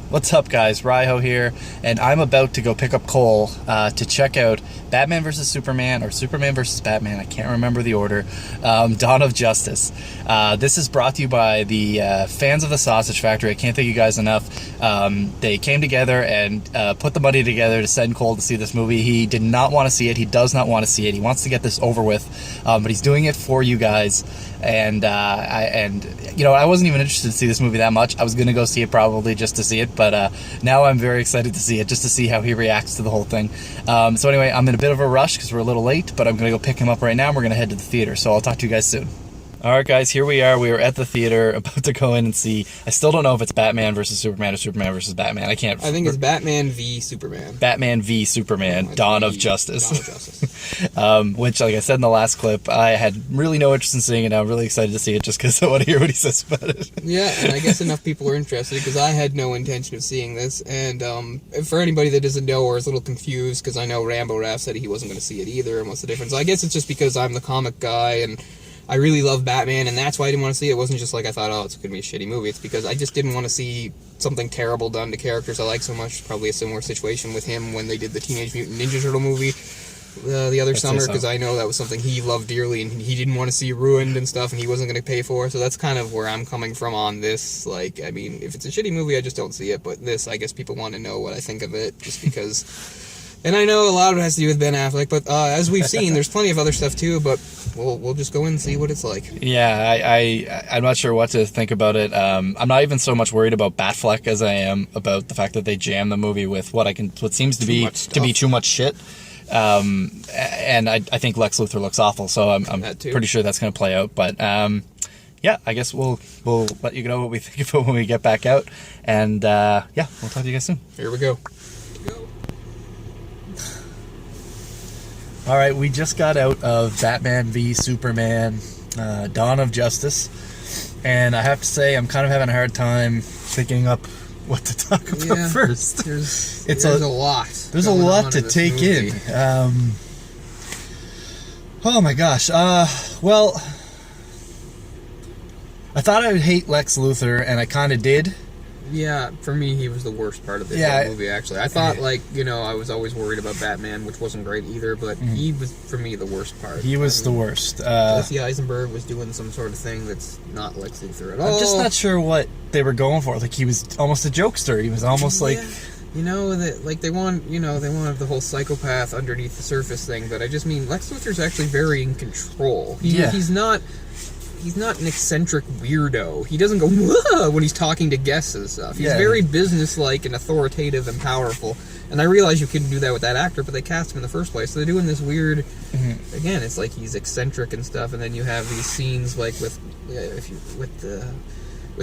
What's up, guys? RyHo here, and I'm about to go pick up Cole to check out Batman vs. Superman, or Superman vs. Batman, I can't remember the order, Dawn of Justice. This is brought to you by the fans of the Sausage Factory. I can't thank you guys enough. They came together and put the money together to send Cole to see this movie. He did not want to see it. He does not want to see it. He wants to get this over with, but he's doing it for you guys. And I wasn't even interested to see this movie that much. I was going to go see it probably just to see it, but now I'm very excited to see it, just to see how he reacts to the whole thing. So anyway, I'm in a bit of a rush because we're a little late, but I'm going to go pick him up right now, and we're going to head to the theater. So I'll talk to you guys soon. Alright guys, here we are. We are at the theater, about to go in and see. I still don't know if it's Batman versus Superman or Superman versus Batman. I think it's Batman v Superman. Batman v Superman, Dawn of Justice. Dawn of Justice. Which, like I said in the last clip, I had really no interest in seeing it. I'm really excited to see it just because I want to hear what he says about it. Yeah, and I guess enough people are interested because I had no intention of seeing this. And for anybody that doesn't know or is a little confused, because I know Rambo Raff said he wasn't going to see it either, and what's the difference? I guess it's just because I'm the comic guy and I really love Batman, and that's why I didn't want to see it. It wasn't just like I thought, oh, it's going to be a shitty movie. It's because I just didn't want to see something terrible done to characters I like so much. Probably a similar situation with him when they did the Teenage Mutant Ninja Turtle movie the other summer, because I know that was something he loved dearly, and he didn't want to see ruined and stuff, and he wasn't going to pay for. So that's kind of where I'm coming from on this. Like, I mean, if it's a shitty movie, I just don't see it. But this, I guess people want to know what I think of it, just because... And I know a lot of it has to do with Ben Affleck, but as we've seen, there's plenty of other stuff too, but we'll just go in and see what it's like. Yeah, I'm not sure what to think about it. I'm not even so much worried about Batfleck as I am about the fact that they jammed the movie with what seems to be too much shit. And I think Lex Luthor looks awful, so I'm pretty sure that's going to play out. But yeah, I guess we'll let you know what we think of it when we get back out. And yeah, we'll talk to you guys soon. Here we go. All right, we just got out of Batman v Superman, Dawn of Justice, and I have to say I'm kind of having a hard time picking up what to talk about first. There's a lot. There's a lot to take in. Oh my gosh. Well, I thought I would hate Lex Luthor, and I kind of did. Yeah, for me, he was the worst part of the movie, actually. I thought, I was always worried about Batman, which wasn't great either, but he was, for me, the worst part. He was the worst. Jesse Eisenberg was doing some sort of thing that's not Lex Luthor at all. I'm just not sure what they were going for. Like, he was almost a jokester. He was almost like... You know, they wanted the whole psychopath underneath the surface thing, but I just mean, Lex Luthor's actually very in control. He's not an eccentric weirdo. He doesn't go whoa when he's talking to guests and stuff. He's very businesslike and authoritative and powerful. And I realize you couldn't do that with that actor, but they cast him in the first place. So they're doing this weird... Again, it's like he's eccentric and stuff, and then you have these scenes like with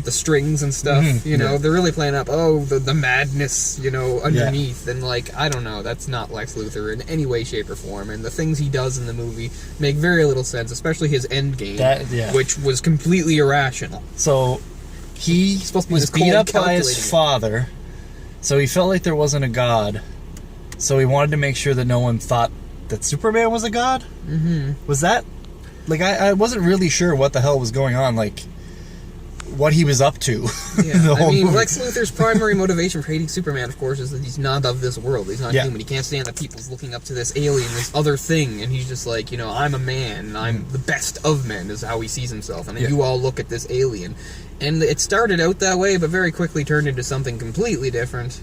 the strings and stuff, they're really playing up, the madness, underneath, and I don't know, that's not Lex Luthor in any way, shape, or form, and the things he does in the movie make very little sense, especially his end game, which was completely irrational. So, he was beat up by his father, so he felt like there wasn't a god, so he wanted to make sure that no one thought that Superman was a god? Was that, I wasn't really sure what the hell was going on, what he was up to. Lex Luthor's primary motivation for hating Superman, of course, is that he's not of this world. He's not human. He can't stand that people's looking up to this alien, this other thing, and he's just like, I'm a man, and I'm the best of men, is how he sees himself, and you all look at this alien. And it started out that way, but very quickly turned into something completely different.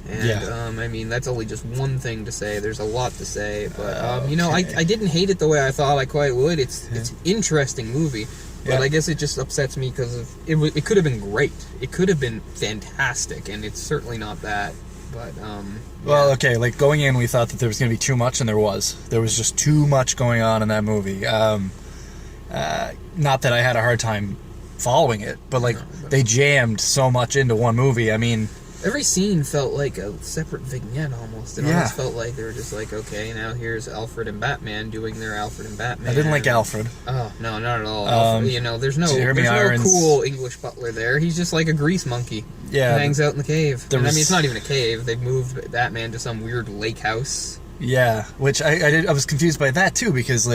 And, that's only just one thing to say. There's a lot to say, but, I didn't hate it the way I thought I quite would. It's an interesting movie. But I guess it just upsets me because it could have been great. It could have been fantastic, and it's certainly not that. But, Well, okay, going in, we thought that there was going to be too much, and there was. There was just too much going on in that movie. Not that I had a hard time following it, but, they jammed so much into one movie. I mean... Every scene felt like a separate vignette, almost. It almost felt like they were just like, okay, now here's Alfred and Batman doing their Alfred and Batman. I didn't like Alfred. Oh, no, not at all. Alfred, there's no cool English butler there. He's just like a grease monkey. Yeah. He hangs out in the cave. It's not even a cave. They've moved Batman to some weird lake house. Yeah, which I was confused by that, too, because,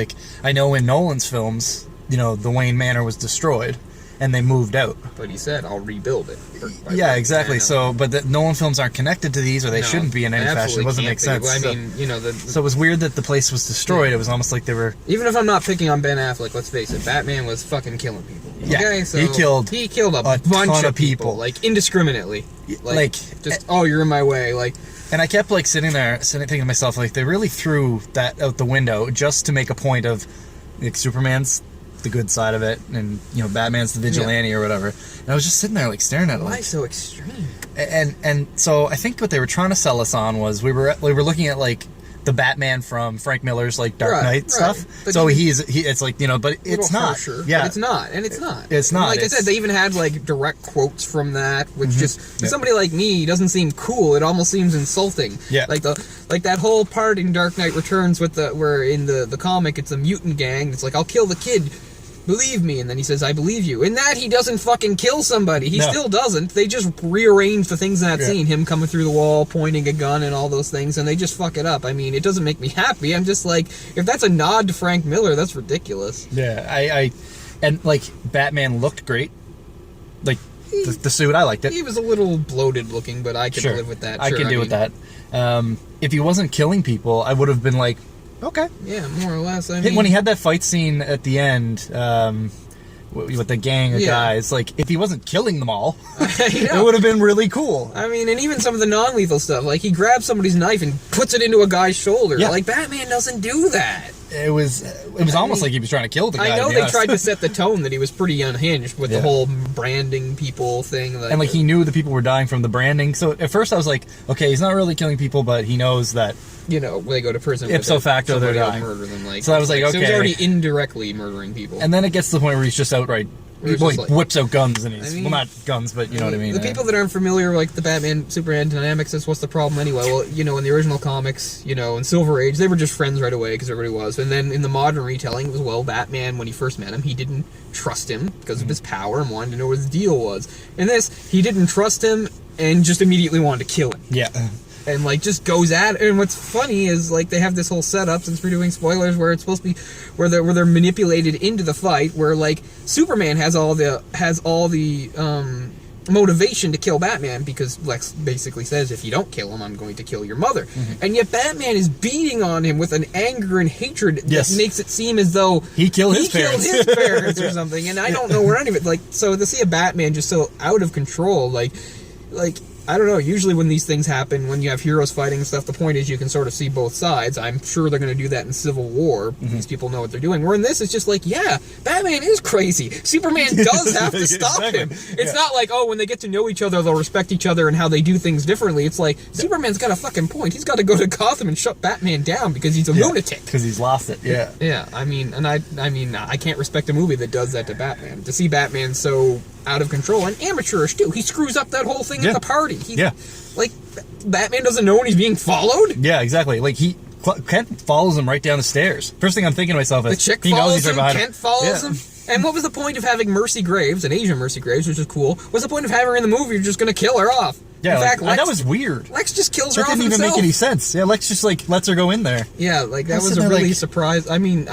I know in Nolan's films, the Wayne Manor was destroyed. and they moved out. But he said, I'll rebuild it. Yeah, exactly. So, but the Nolan films aren't connected to these, or they shouldn't be in any fashion. It doesn't make sense. I mean, you know, so it was weird that the place was destroyed. It was almost like they were... Even if I'm not picking on Ben Affleck, let's face it, Batman was fucking killing people. Yeah, okay? So he killed a bunch of people, like, indiscriminately. Like just, oh, you're in my way, like... And I kept, like, sitting thinking to myself, like, they really threw that out the window just to make a point of, like, Superman's the good side of it, and, you know, Batman's the vigilante or whatever. And I was just sitting there, like, staring at it. Why so extreme? And so I think what they were trying to sell us on was we were looking at, like, the Batman from Frank Miller's, like, Dark Knight stuff. But so it's like, you know, but it's not. Harsher, yeah, but it's not, and it's not. It's not. Like I said, they even had like direct quotes from that, which just somebody like me doesn't seem cool. It almost seems insulting. Yeah, like that whole part in Dark Knight Returns with where in the comic it's a mutant gang. It's like, I'll kill the kid. Believe me, and then he says, I believe you. In that, he doesn't fucking kill somebody. He still doesn't. They just rearrange the things in that scene. Him coming through the wall, pointing a gun, and all those things, and they just fuck it up. I mean, it doesn't make me happy. I'm just like, if that's a nod to Frank Miller, that's ridiculous. Yeah, and, like, Batman looked great. Like, the suit, I liked it. He was a little bloated looking, but I can live with that. I can deal with that. If he wasn't killing people, I would have been like, okay. Yeah, more or less. I mean, when he had that fight scene at the end with the gang of guys, like, if he wasn't killing them all, it would have been really cool. I mean, and even some of the non-lethal stuff, like he grabs somebody's knife and puts it into a guy's shoulder. Yeah. Like, Batman doesn't do that. It was almost like he was trying to kill the guy. I know they tried to set the tone that he was pretty unhinged with the whole branding people thing. And, like, he knew the people were dying from the branding. So at first I was like, okay, he's not really killing people, but he knows that, you know, when they go to prison, ipso facto they're dying. Murder them, like, so I was like, okay. So he's already indirectly murdering people. And then it gets to the point where he's just outright... He whips out guns and he's... I mean, well, not guns, but you know what I mean. The people that aren't familiar, like, the Batman-Superman dynamics, that's what's the problem anyway. Well, you know, in the original comics, you know, in Silver Age, they were just friends right away, because everybody was. And then in the modern retelling, it was, well, Batman, when he first met him, he didn't trust him because of his power and wanted to know what his deal was. In this, he didn't trust him and just immediately wanted to kill him. Yeah. And, like, just goes at it. And what's funny is, like, they have this whole setup, since we're doing spoilers, where it's supposed to be where they're manipulated into the fight, where, like, Superman has all the motivation to kill Batman, because Lex basically says, if you don't kill him, I'm going to kill your mother. And yet Batman is beating on him with an anger and hatred that makes it seem as though he killed his parents or something. And I don't know where any of it, like, so to see a Batman just so out of control, like I don't know, usually when these things happen, when you have heroes fighting and stuff, the point is you can sort of see both sides. I'm sure they're going to do that in Civil War. These people know what they're doing. Where in this, it's just like, yeah, Batman is crazy. Superman does have to stop him. It's not like, oh, when they get to know each other, they'll respect each other and how they do things differently. It's like, Superman's got a fucking point. He's got to go to Gotham and shut Batman down because he's a lunatic. Because he's lost it, Yeah, I mean, and I can't respect a movie that does that to Batman. To see Batman so out of control and amateurish too. He screws up that whole thing at the party. Like, Batman doesn't know when he's being followed. Yeah, exactly. Like, Kent follows him right down the stairs. First thing I'm thinking to myself is, the chick follows him, Kent follows him. And what was the point of having Mercy Graves, an Asian Mercy Graves, which is cool? What's the point of having her in the movie? You're just going to kill her off. Yeah, in fact, Lex, that was weird. Lex just kills her off himself. That didn't even make any sense. Yeah, Lex just, like, lets her go in there. Yeah, like, that was a really surprise. I mean,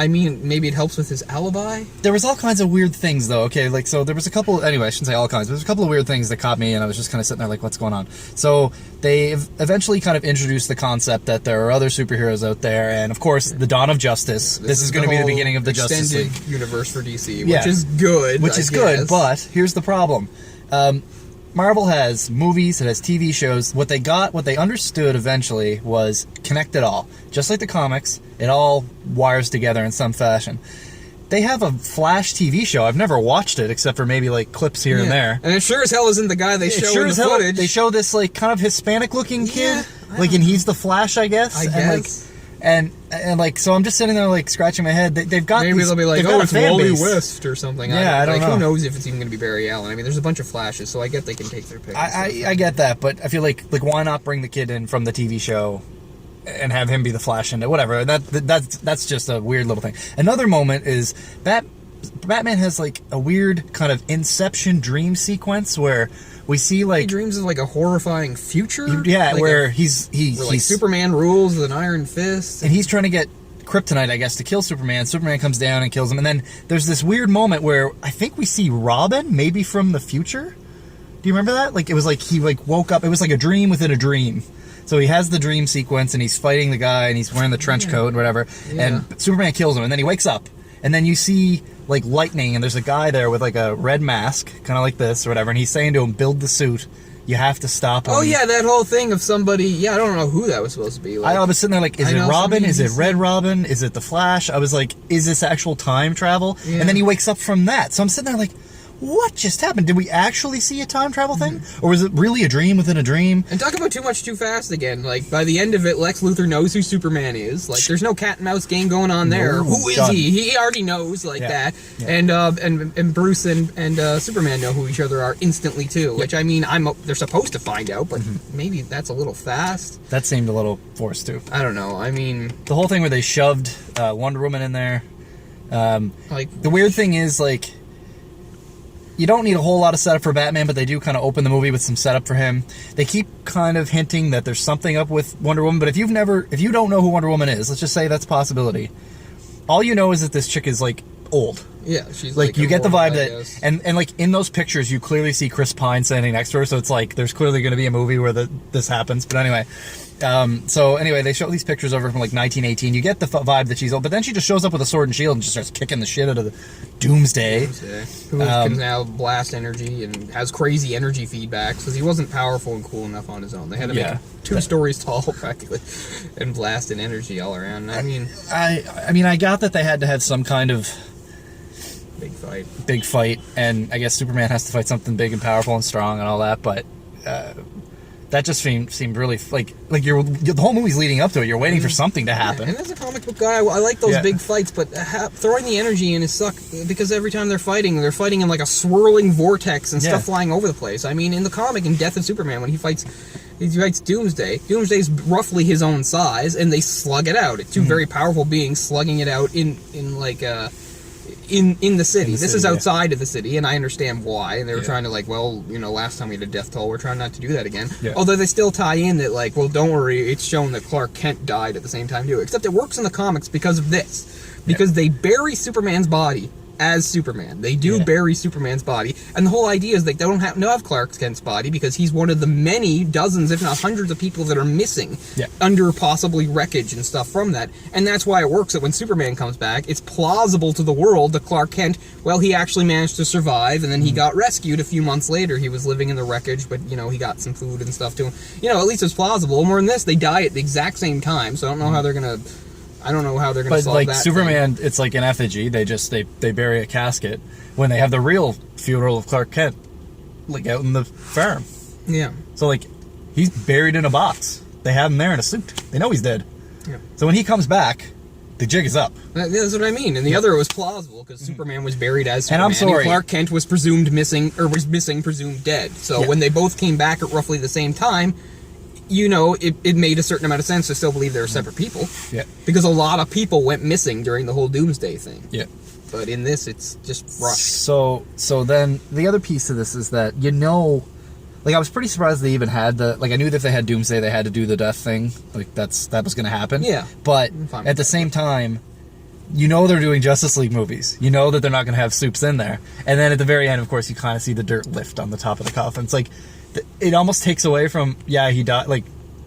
maybe it helps with his alibi? There was all kinds of weird things, though, okay? Like, so there was a couple... Anyway, I shouldn't say all kinds, but there's a couple of weird things that caught me, and I was just kind of sitting there like, what's going on? So they eventually kind of introduced the concept that there are other superheroes out there, and, of course, the dawn of justice. This is going to be the beginning of the Justice League. Extended universe for DC, which is good, Which is good, but here's the problem. Marvel has movies, it has TV shows. What they understood eventually was connect it all. Just like the comics, it all wires together in some fashion. They have a Flash TV show. I've never watched it except for maybe like clips here and there. And it sure as hell isn't the guy they show in the footage. They show this like kind of Hispanic looking kid, and he's the Flash, I guess. And like, so I'm just sitting there like scratching my head. They've got maybe they'll be like, oh, it's Wally West or something. Yeah, I don't know. Who knows if it's even going to be Barry Allen? I mean, there's a bunch of Flashes, so I get they can take their pick. I get that, but I feel like why not bring the kid in from the TV show and have him be the Flash in it? Whatever. That's just a weird little thing. Another moment is Batman has like a weird kind of Inception dream sequence where we see like... He dreams of like a horrifying future? Yeah, like where he's Superman rules with an iron fist. And he's trying to get kryptonite, I guess, to kill Superman. Superman comes down and kills him. And then there's this weird moment where I think we see Robin, maybe from the future. Do you remember that? Like, it was like he like woke up. It was like a dream within a dream. So he has the dream sequence, and he's fighting the guy, and he's wearing the trench coat and whatever. Yeah. And Superman kills him, and then he wakes up. And then you see, like, lightning, and there's a guy there with, like, a red mask, kind of like this or whatever, and he's saying to him, build the suit. You have to stop him. Oh, yeah, that whole thing of somebody... Yeah, I don't know who that was supposed to be. Like, I was sitting there like, is it Robin? Is it Red Robin? Is it the Flash? I was like, is this actual time travel? Yeah. And then he wakes up from that. So I'm sitting there like, what just happened? Did we actually see a time travel thing? Or was it really a dream within a dream? And talk about too much too fast again. Like, by the end of it, Lex Luthor knows who Superman is. Like, there's no cat and mouse game going on there. No, who is done. he? He already knows, like, that. Yeah. And Bruce and Superman know who each other are instantly, too. Which, I mean, they're supposed to find out, but maybe that's a little fast. That seemed a little forced, too. I don't know. I mean... The whole thing where they shoved Wonder Woman in there. The weird thing is, like... You don't need a whole lot of setup for Batman, but they do kind of open the movie with some setup for him. They keep kind of hinting that there's something up with Wonder Woman, but if you don't know who Wonder Woman is, let's just say that's a possibility. All you know is that this chick is, like, old. Yeah, she's like you get the vibe that, and like in those pictures, you clearly see Chris Pine standing next to her, so it's like there's clearly going to be a movie where this happens. But anyway, so anyway, they show these pictures of her from like 1918. You get the vibe that she's old, but then she just shows up with a sword and shield and just starts kicking the shit out of the Doomsday. Who can now blast energy and has crazy energy feedback because he wasn't powerful and cool enough on his own. They had to make him 2 stories tall practically and blasting energy all around. I mean, I got that they had to have some kind of big fight, and I guess Superman has to fight something big and powerful and strong and all that, but that just seemed really like the whole movie's leading up to it. You're waiting for something to happen. And as a comic book guy, I like those big fights, but throwing the energy in is suck because every time they're fighting in like a swirling vortex and stuff flying over the place. I mean, in the comic, in Death of Superman, when he fights Doomsday. Doomsday's roughly his own size, and they slug it out. It's 2 very powerful beings slugging it out in the city. This is outside of the city, and I understand why. And they were trying to, like, well, you know, last time we had a death toll, we're trying not to do that again. Yeah. Although they still tie in that, like, well, don't worry, it's shown that Clark Kent died at the same time, too. Except it works in the comics because of this. Because they bury Superman's body as Superman. They do bury Superman's body. And the whole idea is they don't have Clark Kent's body because he's one of the many dozens, if not hundreds of people that are missing under possibly wreckage and stuff from that. And that's why it works that when Superman comes back, it's plausible to the world that Clark Kent, well, he actually managed to survive and then he got rescued a few months later. He was living in the wreckage, but, you know, he got some food and stuff to him. You know, at least it's plausible. More than this, they die at the exact same time, so I don't know how they're going to... solve that. But like Superman, it's like an effigy. They bury a casket when they have the real funeral of Clark Kent, like out in the farm. Yeah. So like, he's buried in a box. They have him there in a suit. They know he's dead. Yeah. So when he comes back, the jig is up. That's what I mean. And the other was plausible because Superman was buried as Superman. And I'm sorry, and Clark Kent was presumed presumed dead. So when they both came back at roughly the same time, you know, it made a certain amount of sense to still believe they were separate people. Yeah. Because a lot of people went missing during the whole Doomsday thing. Yeah. But in this, it's just rushed. So then the other piece of this is that, you know, like, I was pretty surprised they even had I knew that if they had Doomsday, they had to do the death thing. Like, that was going to happen. Yeah. But at the same time, you know they're doing Justice League movies. You know that they're not going to have Supes in there. And then at the very end, of course, you kind of see the dirt lift on the top of the coffin. It's like... It almost takes away from, he died, like,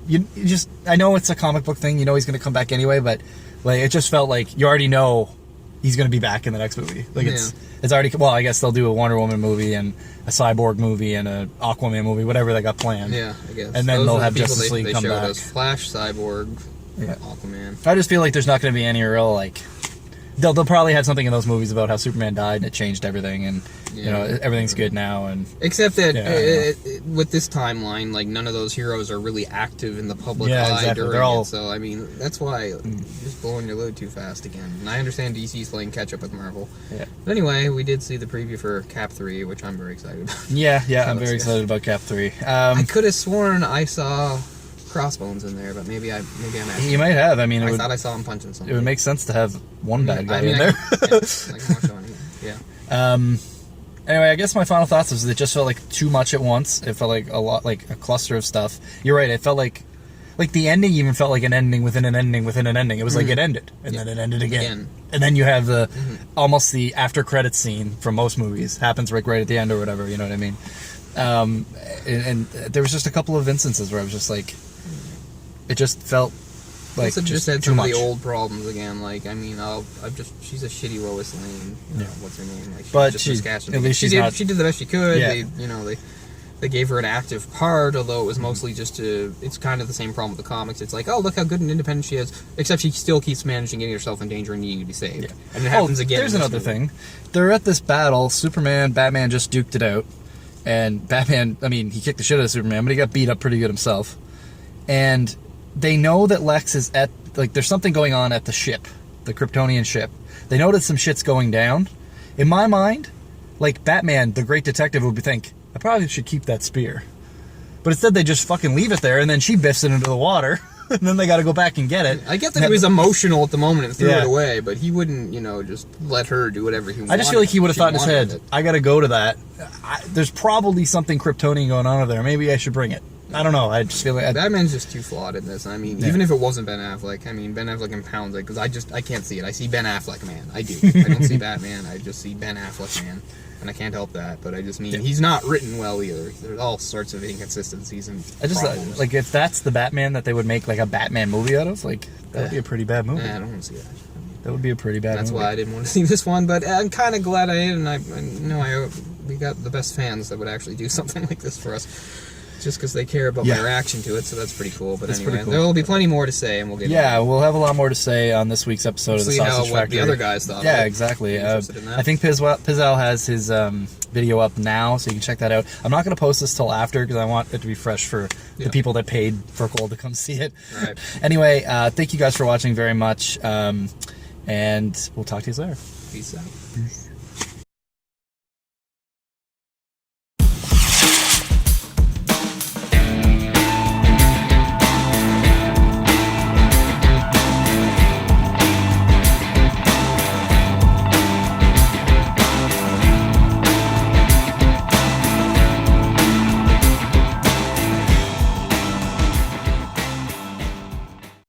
you just, I know it's a comic book thing, you know he's going to come back anyway, but, like, it just felt like you already know he's going to be back in the next movie. Like, it's already, well, I guess they'll do a Wonder Woman movie and a Cyborg movie and a Aquaman movie, whatever they got planned. Yeah, I guess. And then they'll have Justice League come back. Us Flash, Cyborg, Aquaman. I just feel like there's not going to be any real, like, they'll probably have something in those movies about how Superman died and it changed everything, and you know, everything's good now. And except that with this timeline, like, none of those heroes are really active in the public eye during it. So I mean, that's why you're just blowing your load too fast again. And I understand DC's playing catch up with Marvel. Yeah. But anyway, we did see the preview for Cap 3, which I'm very excited about. Yeah, I'm very excited about Cap 3. I could have sworn I saw Crossbones in there, but maybe I'm asking. You might have. I mean, I thought I saw him punching something. It would make sense to have one bad guy in there. Anyway, I guess my final thoughts was it just felt like too much at once. It felt like a lot, like a cluster of stuff. You're right. It felt like Like, the ending even felt like an ending within an ending within an ending. It was like it ended, and then it ended again. And then you have the almost the after credits scene from most movies happens right at the end or whatever. You know what I mean? And there was just a couple of instances where I was just like, it just felt like it just had too some much. of the old problems again. Like, I mean, she's a shitty Lois Lane. What's her name? Like, But just she, miscast. at least she did the best she could. Yeah. They gave her an active part, although it was mostly just it's kind of the same problem with the comics. It's like, oh, look how good and independent she is, except she still keeps managing getting herself in danger and needing to be saved. Yeah. And it happens again. There's another thing. They're at this battle. Superman, Batman just duked it out. And Batman, I mean, he kicked the shit out of Superman, but he got beat up pretty good himself. And they know that Lex is at, like, there's something going on at the ship, the Kryptonian ship. They know that some shit's going down. In my mind, like, Batman, the great detective, would think, I probably should keep that spear. But instead they just fucking leave it there, and then she biffs it into the water, and then they gotta go back and get it. I get that he was emotional at the moment and threw it away, but he wouldn't, just let her do whatever he wanted. I just feel like he would have thought in his head, I gotta go to that. There's probably something Kryptonian going on over there. Maybe I should bring it. I don't know. I just feel like... Batman's just too flawed in this. I mean, even if it wasn't Ben Affleck, Ben Affleck impounds it, because I can't see it. I see Ben Affleck, man. I do. I don't see Batman. I just see Ben Affleck, man. And I can't help that, but I just mean he's not written well either. There's all sorts of inconsistencies and problems. Like, if that's the Batman that they would make like a Batman movie out of, like, that would be a pretty bad movie. I don't want to see that. That would be a pretty bad movie. That's why I didn't want to see this one, but I'm kind of glad I did, and I know we got the best fans that would actually do something like this for us. Just because they care about my reaction to it, so that's pretty cool. But anyway, there will be plenty more to say, and we'll get we'll have a lot more to say on this week's episode of the Sausage Factory. What the other guys thought. Yeah, exactly. I think Pizzell has his video up now, so you can check that out. I'm not going to post this till after, because I want it to be fresh for the people that paid for Cole to come see it. Right. Anyway, thank you guys for watching very much, and we'll talk to you later. Peace out. Peace.